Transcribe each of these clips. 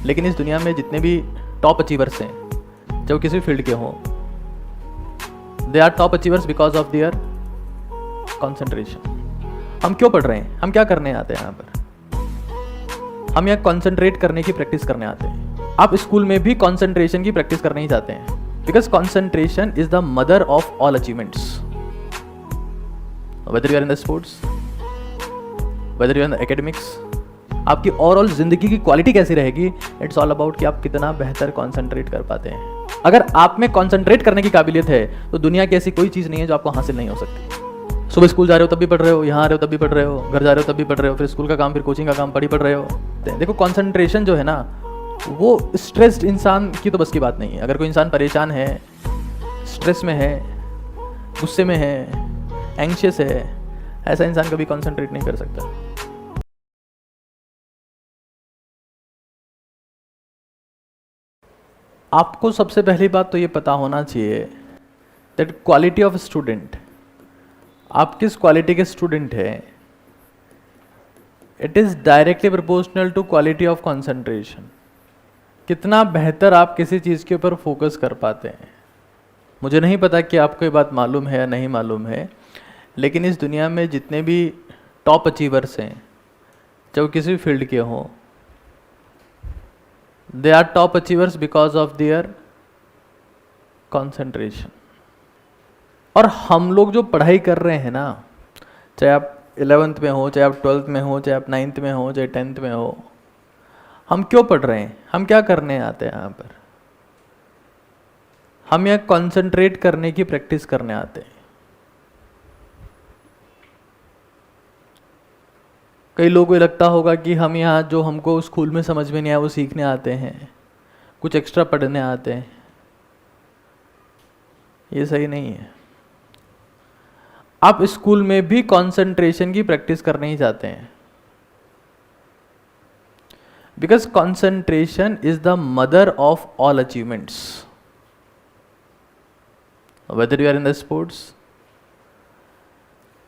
लेकिन इस दुनिया में जितने भी टॉप अचीवर्स हैं, चाहे वो किसी फील्ड के हों, they are top achievers because of their concentration. हम क्यों पढ़ रहे हैं, हम क्या करने आते हैं यहाँ पर? हम यहाँ कॉन्सेंट्रेट करने की प्रैक्टिस करने आते हैं। आप स्कूल में भी कॉन्सेंट्रेशन की प्रैक्टिस करने ही जाते हैं, because concentration is the mother of all achievements. Whether you are in the sports, whether you are in the academics, आपकी ओवरऑल जिंदगी की क्वालिटी कैसी रहेगी, इट्स ऑल अबाउट कि आप कितना बेहतर कॉन्सेंट्रेट कर पाते हैं। अगर आप में कॉन्सेंट्रेट करने की काबिलियत है तो दुनिया की ऐसी कोई चीज़ नहीं है जो आपको हासिल नहीं हो सकती। सुबह स्कूल जा रहे हो तब भी पढ़ रहे हो, यहाँ आ रहे हो तब भी पढ़ रहे हो, घर जा रहे हो तब भी पढ़ रहे हो, फिर स्कूल का काम, फिर कोचिंग का काम, पढ़ रहे हो। देखो कॉन्सेंट्रेशन जो है ना, वो स्ट्रेस्ड इंसान की तो बस की बात नहीं है। अगर कोई इंसान परेशान है, स्ट्रेस में है, गुस्से में है, एंग्शियस है, ऐसा इंसान कभी कॉन्सेंट्रेट नहीं कर सकता। आपको सबसे पहली बात तो ये पता होना चाहिए दैट क्वालिटी ऑफ स्टूडेंट, आप किस क्वालिटी के स्टूडेंट हैं, it is directly proportional to quality of concentration. कितना बेहतर आप किसी चीज़ के ऊपर फोकस कर पाते हैं। मुझे नहीं पता कि आपको ये बात मालूम है या नहीं मालूम है, लेकिन इस दुनिया में जितने भी टॉप अचीवर्स हैं, चाहे वो किसी भी फील्ड के हों, they are top achievers because of their concentration. और हम लोग जो पढ़ाई कर रहे हैं ना, चाहे आप 11th में हो, चाहे आप 12th में हो, चाहे आप 9th में हो, चाहे 10th में हो, हम क्यों पढ़ रहे हैं, हम क्या करने आते हैं यहाँ पर? हम यहाँ कॉन्सेंट्रेट करने की प्रैक्टिस करने आते हैं। कई लोगों को लगता होगा कि हम यहाँ जो हमको स्कूल में समझ में नहीं आया वो सीखने आते हैं, कुछ एक्स्ट्रा पढ़ने आते हैं। ये सही नहीं है। आप स्कूल में भी कंसंट्रेशन की प्रैक्टिस करने ही जाते हैं, because concentration is the mother of all achievements. Whether you are in the sports,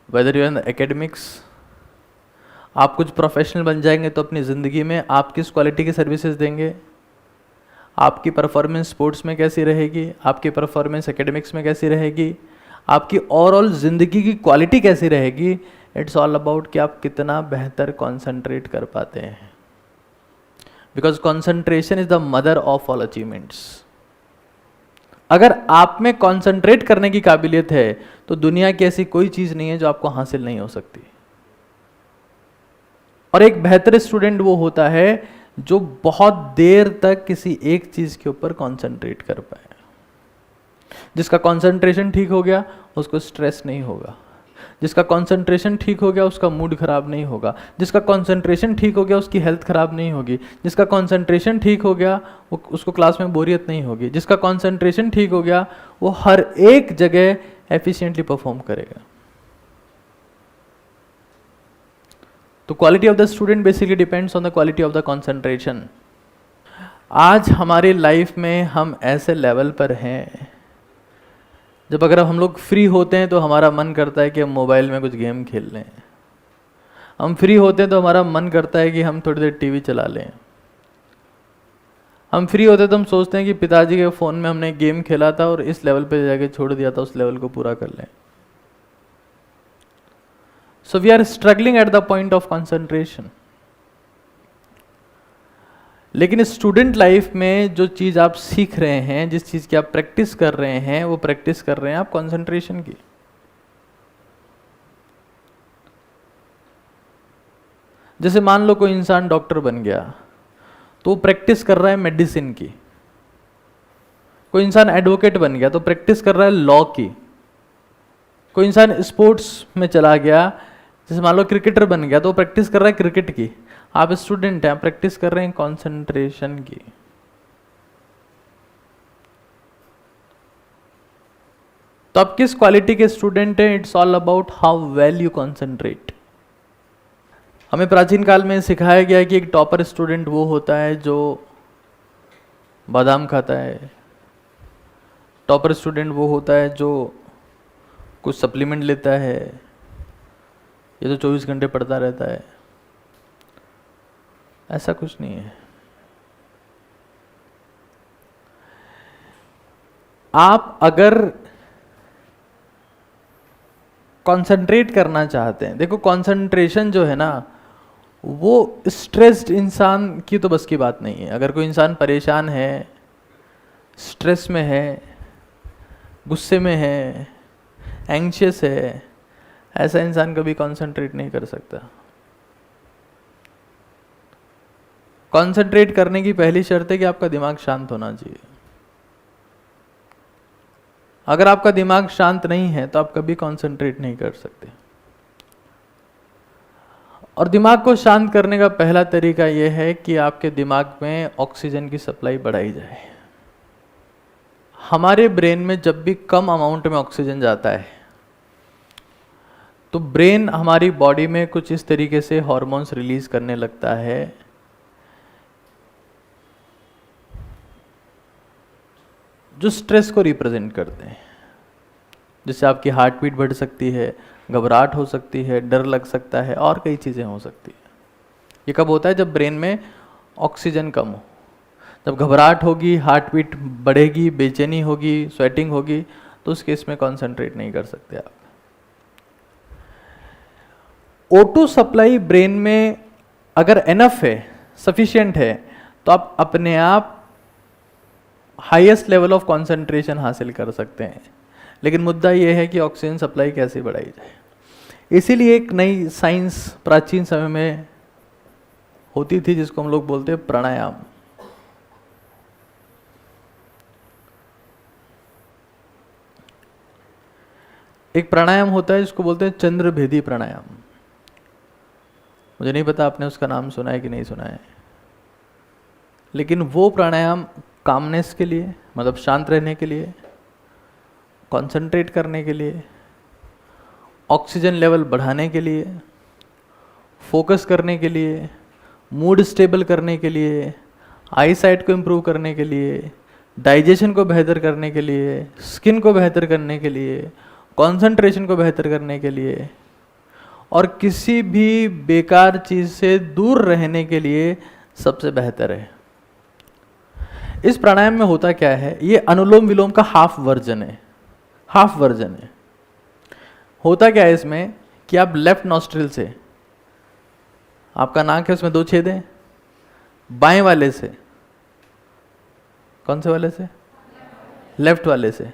whether you are in the academics, आप कुछ प्रोफेशनल बन जाएंगे तो अपनी ज़िंदगी में आप किस क्वालिटी की सर्विसेज देंगे, आपकी परफॉर्मेंस स्पोर्ट्स में कैसी रहेगी, आपकी परफॉर्मेंस एकेडमिक्स में कैसी रहेगी, आपकी ओवरऑल ज़िंदगी की क्वालिटी कैसी रहेगी, इट्स ऑल अबाउट कि आप कितना बेहतर कंसंट्रेट कर पाते हैं। Because concentration is the mother of all achievements. अगर आप में कंसंट्रेट करने की काबिलियत है तो दुनिया की ऐसी कोई चीज़ नहीं है जो आपको हासिल नहीं हो सकती। और एक बेहतर स्टूडेंट वो होता है जो बहुत देर तक किसी एक चीज़ के ऊपर कंसंट्रेट कर पाए। जिसका कंसंट्रेशन ठीक हो गया उसको स्ट्रेस नहीं होगा, जिसका कंसंट्रेशन ठीक हो गया उसका मूड खराब नहीं होगा, जिसका कंसंट्रेशन ठीक हो गया उसकी हेल्थ खराब नहीं होगी, जिसका कंसंट्रेशन ठीक हो गया उसको क्लास में बोरियत नहीं होगी, जिसका कंसंट्रेशन ठीक हो गया वो हर एक जगह एफिशिएंटली परफॉर्म करेगा। तो quality of the student basically depends on the quality of the concentration. आज हमारी लाइफ में हम ऐसे लेवल पर हैं जब अगर हम लोग फ्री होते हैं तो हमारा मन करता है कि हम मोबाइल में कुछ गेम खेल लें। हम फ्री होते हैं तो हमारा मन करता है कि हम थोड़ी देर टीवी चला लें। हम फ्री होते हैं तो हम सोचते हैं कि पिताजी के फ़ोन में हमने गेम खेला था और इस लेवल पे जाके छोड़ दिया था, उस लेवल को पूरा कर लें। So we are struggling at the point of concentration. लेकिन स्टूडेंट लाइफ में जो चीज़ आप सीख रहे हैं, जिस चीज़ की आप प्रैक्टिस कर रहे हैं, वो प्रैक्टिस कर रहे हैं आप कंसंट्रेशन की। जैसे मान लो कोई इंसान डॉक्टर बन गया तो वो प्रैक्टिस कर रहा है मेडिसिन की। कोई इंसान एडवोकेट बन गया तो प्रैक्टिस कर रहा है लॉ की। कोई इंसान स्पोर्ट्स में चला गया, जैसे मान लो क्रिकेटर बन गया तो प्रैक्टिस कर रहा है क्रिकेट की। आप स्टूडेंट हैं, प्रैक्टिस कर रहे हैं कंसंट्रेशन की। तो आप किस क्वालिटी के स्टूडेंट हैं, it's all about how well you concentrate. हमें प्राचीन काल में सिखाया गया कि एक टॉपर स्टूडेंट वो होता है जो बादाम खाता है। टॉपर स्टूडेंट वो होता है जो कुछ सप्लीमेंट लेता है, ये तो 24 घंटे पढ़ता रहता है। ऐसा कुछ नहीं है। आप अगर कंसंट्रेट करना चाहते हैं, देखो कंसंट्रेशन जो है ना वो स्ट्रेस्ड इंसान की तो बस की बात नहीं है। अगर कोई इंसान परेशान है, स्ट्रेस में है, गुस्से में है, एंग्शियस है, ऐसा इंसान कभी कंसंट्रेट नहीं कर सकता। कंसंट्रेट करने की पहली शर्त है कि आपका दिमाग शांत होना चाहिए। अगर आपका दिमाग शांत नहीं है तो आप कभी कंसंट्रेट नहीं कर सकते। और दिमाग को शांत करने का पहला तरीका यह है कि आपके दिमाग में ऑक्सीजन की सप्लाई बढ़ाई जाए। हमारे ब्रेन में जब भी कम अमाउंट में ऑक्सीजन जाता है तो ब्रेन हमारी बॉडी में कुछ इस तरीके से हार्मोन्स रिलीज करने लगता है जो स्ट्रेस को रिप्रेजेंट करते हैं। जिससे आपकी हार्ट बीट बढ़ सकती है, घबराहट हो सकती है, डर लग सकता है और कई चीज़ें हो सकती है। ये कब होता है? जब ब्रेन में ऑक्सीजन कम हो। जब घबराहट होगी, हार्ट बीट बढ़ेगी, बेचैनी होगी, स्वेटिंग होगी, तो उस केस में कॉन्सेंट्रेट नहीं कर सकते आप। O2 सप्लाई ब्रेन में अगर एनफ है, सफिशिएंट है, तो आप अपने आप हाईएस्ट लेवल ऑफ कंसंट्रेशन हासिल कर सकते हैं। लेकिन मुद्दा यह है कि ऑक्सीजन सप्लाई कैसे बढ़ाई जाए। इसीलिए एक नई साइंस प्राचीन समय में होती थी जिसको हम लोग बोलते हैं प्राणायाम। एक प्राणायाम होता है जिसको बोलते हैं चंद्रभेदी प्राणायाम। मुझे नहीं पता आपने उसका नाम सुना है कि नहीं सुना है, लेकिन वो प्राणायाम कामनेस के लिए, मतलब शांत रहने के लिए, कंसंट्रेट करने के लिए, ऑक्सीजन लेवल बढ़ाने के लिए, फोकस करने के लिए, मूड स्टेबल करने के लिए, आई साइट को इम्प्रूव करने के लिए, डाइजेशन को बेहतर करने के लिए, स्किन को बेहतर करने के लिए, कंसंट्रेशन को बेहतर करने के लिए और किसी भी बेकार चीज़ से दूर रहने के लिए सबसे बेहतर है। इस प्राणायाम में होता क्या है, ये अनुलोम विलोम का हाफ वर्जन है। हाफ वर्जन है। होता क्या है इसमें कि आप लेफ्ट नॉस्ट्रिल से, आपका नाक है उसमें 2 छेद हैं, बाएं वाले से, कौन से वाले से? लेफ्ट वाले से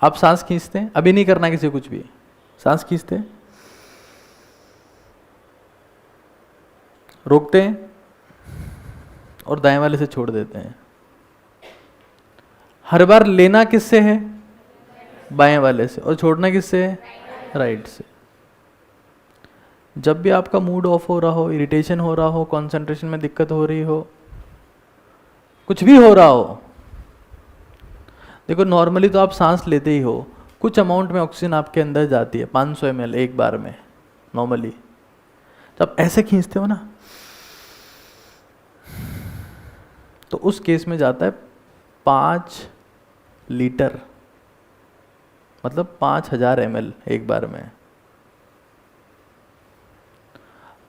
आप सांस खींचते हैं। अभी नहीं करना किसी कुछ भी, सांस खींचते हैं, रोकते हैं और दाएं वाले से छोड़ देते हैं। हर बार लेना किससे है? बाएं वाले से, और छोड़ना किससे है? राइट से। जब भी आपका मूड ऑफ हो रहा हो, इरिटेशन हो रहा हो, कंसंट्रेशन में दिक्कत हो रही हो, कुछ भी हो रहा हो, देखो नॉर्मली तो आप सांस लेते ही हो, कुछ अमाउंट में ऑक्सीजन आपके अंदर जाती है, 500 ml एक बार में नॉर्मली। जब ऐसे खींचते हो ना तो उस केस में जाता है 5 लीटर, मतलब 5000 ml एक बार में।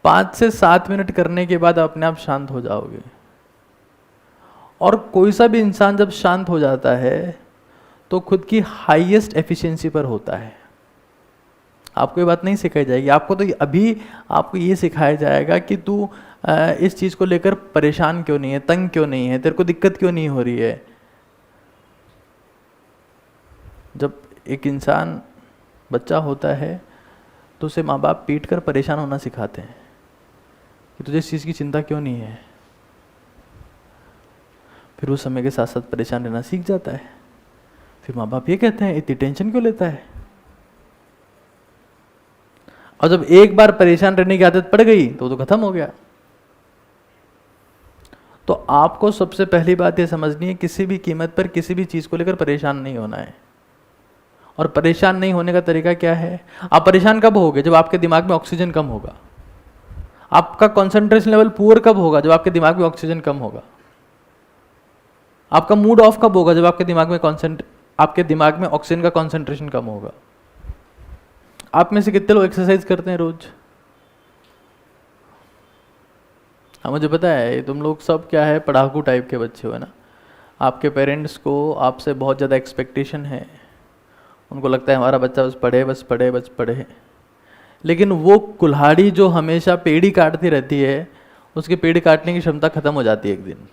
5 से 7 मिनट करने के बाद अपने आप शांत हो जाओगे। और कोई सा भी इंसान जब शांत हो जाता है तो खुद की हाईएस्ट एफिशिएंसी पर होता है। आपको ये बात नहीं सिखाई जाएगी, आपको तो अभी आपको ये सिखाया जाएगा कि तू इस चीज़ को लेकर परेशान क्यों नहीं है, तंग क्यों नहीं है, तेरे को दिक्कत क्यों नहीं हो रही है। जब एक इंसान बच्चा होता है तो उसे माँ बाप पीट कर परेशान होना सिखाते हैं कि तुझे इस चीज़ की चिंता क्यों नहीं है। फिर वो समय के साथ साथ परेशान रहना सीख जाता है। फिर माँ बाप ये कहते हैं इतनी टेंशन क्यों लेता है। और जब एक बार परेशान रहने की आदत पड़ गई तो खत्म हो गया। तो आपको सबसे पहली बात ये समझनी है, किसी भी कीमत पर किसी भी चीज़ को लेकर परेशान नहीं होना है। और परेशान नहीं होने का तरीका क्या है? आप परेशान कब होगे? जब आपके दिमाग में ऑक्सीजन कम होगा। आपका कंसंट्रेशन लेवल पुअर कब होगा? जब आपके दिमाग में ऑक्सीजन कम होगा। आपका मूड ऑफ कब होगा? जब आपके दिमाग में ऑक्सीजन का कंसंट्रेशन कम होगा। आप में से कितने लोग एक्सरसाइज करते हैं रोज? हाँ, मुझे पता है तुम लोग सब क्या है, पढ़ाकू टाइप के बच्चे हो ना। आपके पेरेंट्स को आपसे बहुत ज़्यादा एक्सपेक्टेशन है, उनको लगता है हमारा बच्चा बस पढ़े बस पढ़े बस पढ़े, लेकिन वो कुल्हाड़ी जो हमेशा पेड़ ही काटती रहती है, उसकी पेड़ काटने की क्षमता खत्म हो जाती है एक दिन।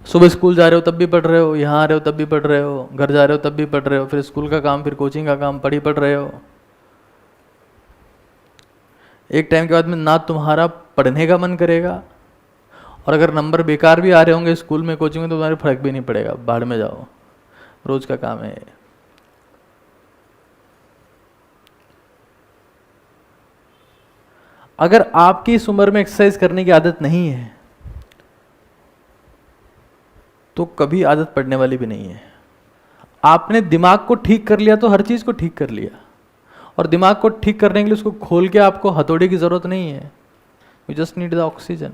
सुबह स्कूल जा रहे हो तब भी पढ़ रहे हो, यहाँ आ रहे हो तब भी पढ़ रहे हो, घर जा रहे हो तब भी पढ़ रहे हो, फिर स्कूल का काम, फिर कोचिंग का काम, पढ़ रहे हो। एक टाइम के बाद में ना तुम्हारा पढ़ने का मन करेगा, और अगर नंबर बेकार भी आ रहे होंगे स्कूल में कोचिंग में तो तुम्हारे फर्क भी नहीं पड़ेगा, बाहर में जाओ, रोज का काम है। अगर आपकी इस उम्र में एक्सरसाइज करने की आदत नहीं है तो कभी आदत पड़ने वाली भी नहीं है। आपने दिमाग को ठीक कर लिया तो हर चीज को ठीक कर लिया, और दिमाग को ठीक करने के लिए उसको खोल के आपको हथौड़े की जरूरत नहीं है, you just need the oxygen.